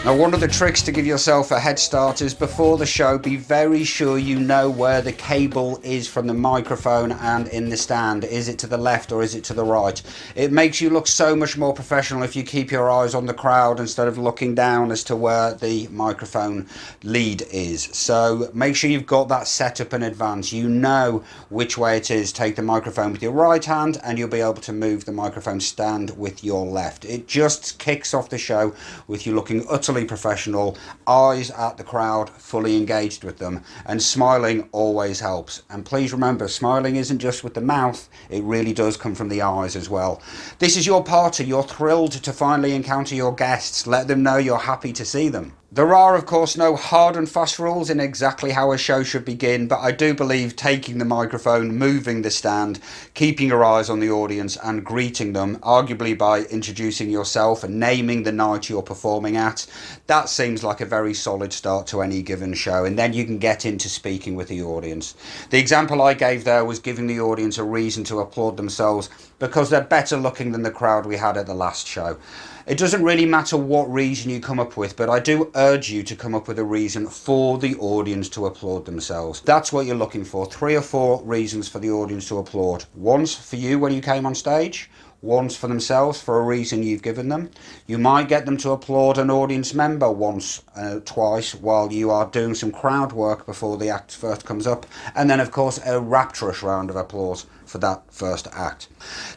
Now, one of the tricks to give yourself a head start is before the show, be very sure you know where the cable is from the microphone and in the stand. Is it to the left or is it to the right? It makes you look so much more professional if you keep your eyes on the crowd instead of looking down as to where the microphone lead is. So make sure you've got that set up in advance. You know which way it is. Take the microphone with your right hand and you'll be able to move the microphone stand with your left. It just kicks off the show with you looking utterly professional, eyes at the crowd, fully engaged with them, and smiling always helps. And please remember, smiling isn't just with the mouth, it really does come from the eyes as well. This is your party. You're thrilled to finally encounter your guests. Let them know you're happy to see them. There are, of course, no hard and fast rules in exactly how a show should begin, but I do believe taking the microphone, moving the stand, keeping your eyes on the audience and greeting them, arguably by introducing yourself and naming the night you're performing at, that seems like a very solid start to any given show, and then you can get into speaking with the audience. The example I gave there was giving the audience a reason to applaud themselves because they're better looking than the crowd we had at the last show. It doesn't really matter what reason you come up with, but I do urge you to come up with a reason for the audience to applaud themselves. That's what you're looking for. 3 or 4 reasons for the audience to applaud. Once for you when you came on stage, once for themselves for a reason you've given them. You might get them to applaud an audience member once, twice while you are doing some crowd work before the act first comes up. And then, of course, a rapturous round of applause for that first act.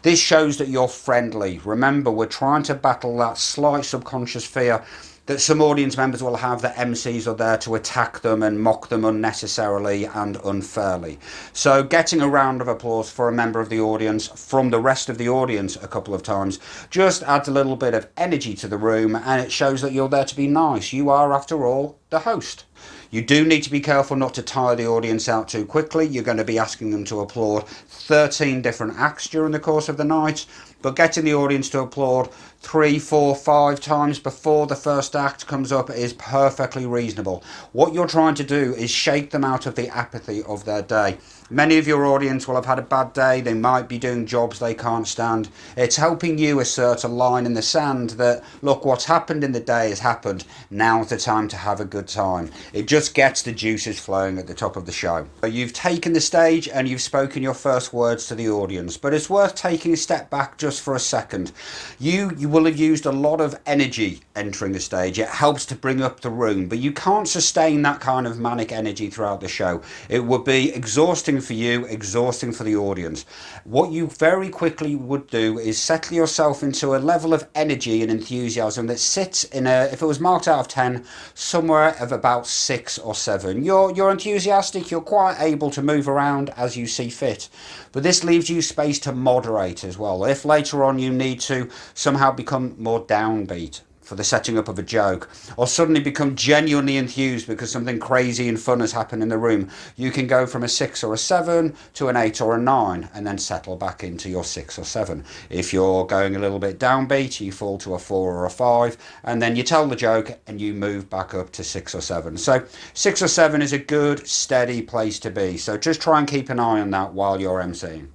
This shows that you're friendly. Remember, we're trying to battle that slight subconscious fear that some audience members will have that MCs are there to attack them and mock them unnecessarily and unfairly. So getting a round of applause for a member of the audience from the rest of the audience a couple of times just adds a little bit of energy to the room, and it shows that you're there to be nice. You are, after all, the host. You do need to be careful not to tire the audience out too quickly. You're going to be asking them to applaud 13 different acts during the course of the night, but getting the audience to applaud 3, 4, 5 times before the first act comes up is perfectly reasonable. What you're trying to do is shake them out of the apathy of their day. Many of your audience will have had a bad day. They might be doing jobs they can't stand. It's helping you assert a line in the sand that, look, what's happened in the day has happened. Now's the time to have a good time. It just gets the juices flowing at the top of the show. You've taken the stage and you've spoken your first words to the audience, but it's worth taking a step back just for a second. You will have used a lot of energy entering the stage. It helps to bring up the room, but you can't sustain that kind of manic energy throughout the show. It would be exhausting for you, exhausting for the audience. What you very quickly would do is settle yourself into a level of energy and enthusiasm that sits in a, if it was marked out of 10, somewhere of about 6 or 7. You're enthusiastic, you're quite able to move around as you see fit, but this leaves you space to moderate as well. If later on you need to somehow become more downbeat for the setting up of a joke, or suddenly become genuinely enthused because something crazy and fun has happened in the room, you can go from a 6 or a 7 to an 8 or a 9 and then settle back into your 6 or 7. If you're going a little bit downbeat, you fall to a 4 or a 5, and then you tell the joke and you move back up to 6 or 7. So 6 or 7 is a good, steady place to be. So just try and keep an eye on that while you're emceeing.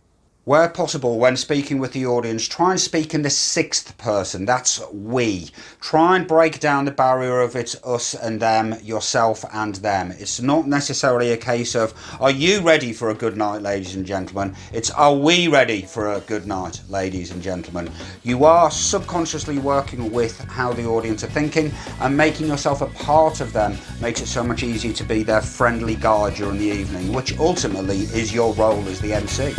Where possible, when speaking with the audience, try and speak in the 6th person. That's we. Try and break down the barrier of it's us and them, yourself and them. It's not necessarily a case of, are you ready for a good night, ladies and gentlemen? It's, are we ready for a good night, ladies and gentlemen? You are subconsciously working with how the audience are thinking, and making yourself a part of them makes it so much easier to be their friendly guide during the evening, which ultimately is your role as the MC.